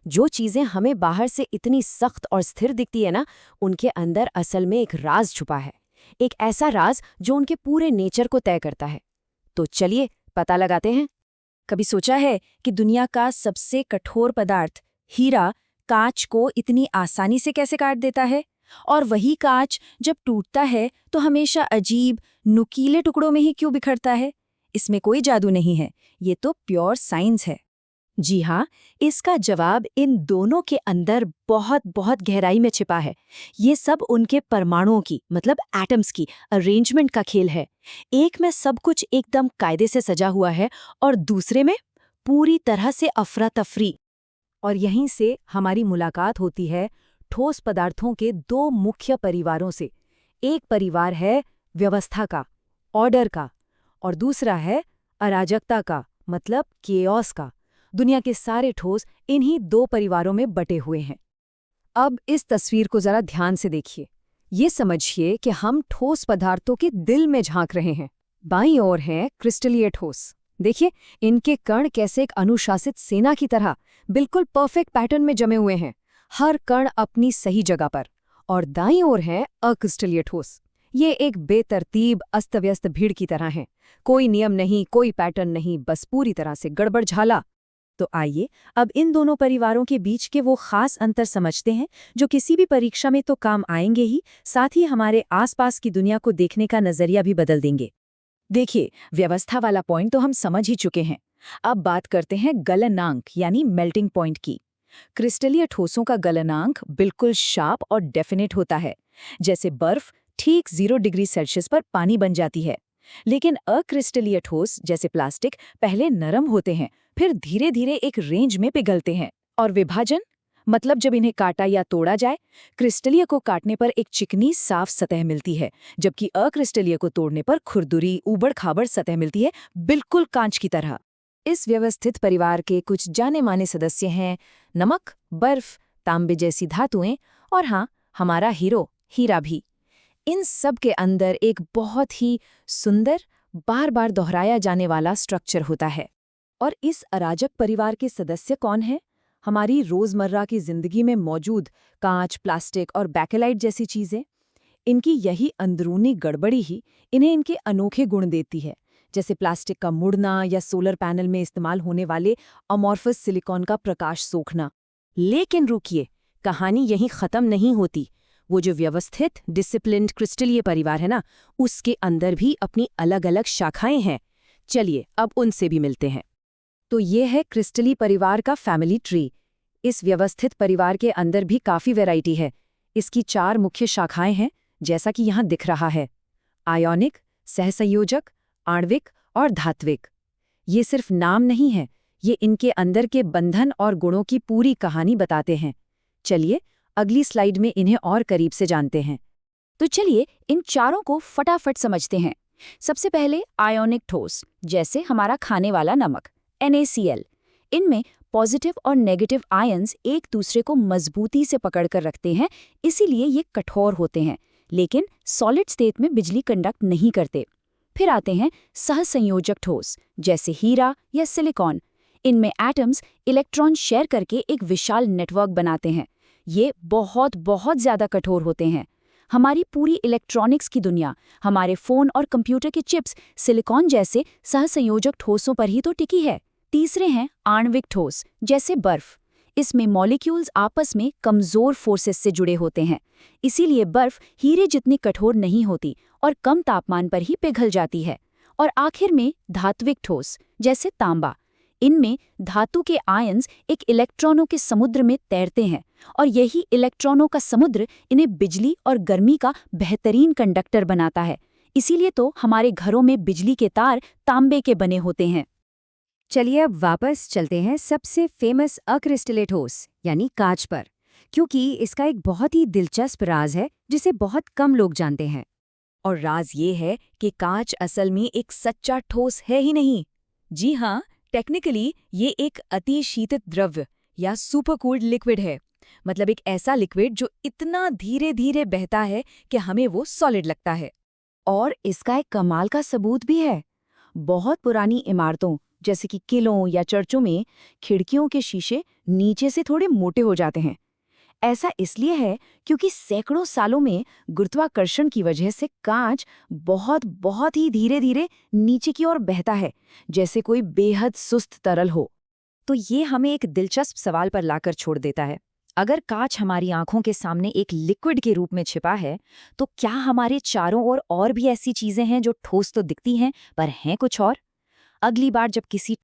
जो चीजें हमें बाहर से इतनी सख्त और स्थिर दिखती है ना, उनके अंदर असल में एक राज छुपा है। एक ऐसा राज जो उनके पूरे नेचर को तय करता है। तो चलिए पता लगाते हैं। कभी सोचा है कि दुनिया का सबसे कठोर पदार्थ हीरा कांच को इतनी आसानी से कैसे काट देता है? और वही कांच जब टूटता है तो हमेशा अजीब नुकीले टुकड़ों में ही क्यों बिखरता है? इसमें कोई जादू नहीं है, ये तो प्योर साइंस है। जी हाँ, इसका जवाब इन दोनों के अंदर बहुत बहुत गहराई में छिपा है। ये सब उनके परमाणुओं की, मतलब एटम्स की अरेंजमेंट का खेल है। एक में सब कुछ एकदम कायदे से सजा हुआ है और दूसरे में पूरी तरह से अफरा तफरी। और यहीं से हमारी मुलाकात होती है ठोस पदार्थों के दो मुख्य परिवारों से। एक परिवार है व्यवस्था का, ऑर्डर का, और दूसरा है अराजकता का, मतलब केओस का। दुनिया के सारे ठोस इन्हीं दो परिवारों में बटे हुए हैं। अब इस तस्वीर को जरा ध्यान से देखिए। ये समझिए कि हम ठोस पदार्थों के दिल में झांक रहे हैं। बाईं ओर है क्रिस्टलीय ठोस। देखिए, इनके कण कैसे एक अनुशासित सेना की तरह बिल्कुल परफेक्ट पैटर्न में जमे हुए हैं, हर कण अपनी सही जगह पर। और दाईं ओर है अक्रिस्टलीय ठोस। ये एक बेतरतीब अस्त-व्यस्त भीड़ की तरह है। कोई नियम नहीं, कोई पैटर्न नहीं, बस पूरी तरह से गड़बड़ झाला। तो आइए अब इन दोनों परिवारों के बीच के वो खास अंतर समझते हैं जो किसी भी परीक्षा में तो काम आएंगे ही, साथ ही हमारे आसपास की दुनिया को देखने का नजरिया भी बदल देंगे। देखिए, व्यवस्था वाला पॉइंट तो हम समझ ही चुके हैं। अब बात करते हैं गलनांक यानी मेल्टिंग पॉइंट की। क्रिस्टलीय ठोसों का गलनांक बिल्कुल शार्प और डेफिनेट होता है। जैसे बर्फ ठीक 0 डिग्री सेल्सियस पर पानी बन जाती है। लेकिन अक्रिस्टलीय ठोस जैसे प्लास्टिक पहले नरम होते हैं, फिर धीरे धीरे एक रेंज में पिघलते हैं। और विभाजन, मतलब जब इन्हें काटा या तोड़ा जाए, क्रिस्टलीय को काटने पर एक चिकनी साफ सतह मिलती है, जबकि अक्रिस्टलीय को तोड़ने पर खुरदुरी ऊबड़ खाबड़ सतह मिलती है, बिल्कुल कांच की तरह। इस व्यवस्थित परिवार के कुछ जाने माने सदस्य हैं नमक, बर्फ, तांबे जैसी धातुएं, और हाँ, हमारा हीरो हीरा भी। इन सब के अंदर एक बहुत ही सुंदर, बार बार दोहराया जाने वाला स्ट्रक्चर होता है। और इस अराजक परिवार के सदस्य कौन हैं? हमारी रोजमर्रा की जिंदगी में मौजूद कांच, प्लास्टिक और बैकेलाइट जैसी चीजें। इनकी यही अंदरूनी गड़बड़ी ही इन्हें इनके अनोखे गुण देती है, जैसे प्लास्टिक का मुड़ना या सोलर पैनल में इस्तेमाल होने वाले अमॉर्फस सिलिकॉन का प्रकाश सोखना। लेकिन रुकिए, कहानी यहीं खत्म नहीं होती। वो जो व्यवस्थित डिसिप्लिन्ड क्रिस्टलीय परिवार है ना, उसके अंदर भी अपनी अलग अलग शाखाएं हैं। चलिए अब उनसे भी मिलते हैं। तो ये है क्रिस्टली परिवार का फैमिली ट्री। इस व्यवस्थित परिवार के अंदर भी काफ़ी वैरायटी है। इसकी 4 मुख्य शाखाएं हैं, जैसा कि यहाँ दिख रहा है। आयोनिक, सहसंयोजक, आणविक और धात्विक। ये सिर्फ नाम नहीं है, ये इनके अंदर के बंधन और गुणों की पूरी कहानी बताते हैं। चलिए अगली स्लाइड में इन्हें और करीब से जानते हैं। तो चलिए इन चारों को फटाफट समझते हैं। सबसे पहले आयोनिक ठोस, जैसे हमारा खाने वाला नमक NaCl। इनमें पॉजिटिव और नेगेटिव आयंस एक दूसरे को मजबूती से पकड़कर रखते हैं, इसीलिए ये कठोर होते हैं, लेकिन सॉलिड स्टेट में बिजली कंडक्ट नहीं करते। फिर आते हैं सहसंयोजक ठोस, जैसे हीरा या सिलिकॉन। इनमें एटम्स इलेक्ट्रॉन शेयर करके एक विशाल नेटवर्क बनाते हैं। ये बहुत बहुत ज्यादा कठोर होते हैं। हमारी पूरी इलेक्ट्रॉनिक्स की दुनिया, हमारे फोन और कंप्यूटर के चिप्स सिलिकॉन जैसे सहसंयोजक ठोसों पर ही तो टिकी है। तीसरे हैं आणविक ठोस, जैसे बर्फ। इसमें मॉलिक्यूल्स आपस में कमजोर फोर्सेस से जुड़े होते हैं, इसीलिए बर्फ हीरे जितनी कठोर नहीं होती और कम तापमान पर ही पिघल जाती है। और आखिर में धात्विक ठोस, जैसे तांबा। इनमें धातु के आयंस एक इलेक्ट्रॉनों के समुद्र में तैरते हैं, और यही इलेक्ट्रॉनों का समुद्र इन्हें बिजली और गर्मी का बेहतरीन कंडक्टर बनाता है। इसीलिए तो हमारे घरों में बिजली के तार तांबे के बने होते हैं। चलिए अब वापस चलते हैं सबसे फेमस अक्रिस्टलीय ठोस यानी कांच पर, क्योंकि इसका एक बहुत ही दिलचस्प राज है जिसे बहुत कम लोग जानते हैं। और राज ये है कि कांच असल में एक सच्चा ठोस है ही नहीं। जी हाँ, टेक्निकली ये एक अति शीतित द्रव्य या सुपरकूल्ड लिक्विड है। मतलब एक ऐसा लिक्विड जो इतना धीरे धीरे बहता है कि हमें वो सॉलिड लगता है। और इसका एक कमाल का सबूत भी है। बहुत पुरानी इमारतों जैसे कि किलों या चर्चों में खिड़कियों के शीशे नीचे से थोड़े मोटे हो जाते हैं। ऐसा इसलिए है क्योंकि सैकड़ों सालों में गुरुत्वाकर्षण की वजह से कांच बहुत बहुत ही धीरे धीरे नीचे की ओर बहता है, जैसे कोई बेहद सुस्त तरल हो। तो ये हमें एक दिलचस्प सवाल पर लाकर छोड़ देता है। अगर कांच हमारी आंखों के सामने एक लिक्विड के रूप में छिपा है, तो क्या हमारे चारों ओर और भी ऐसी चीजें हैं जो ठोस तो दिखती हैं पर हैं कुछ और? अगली बार जब किसी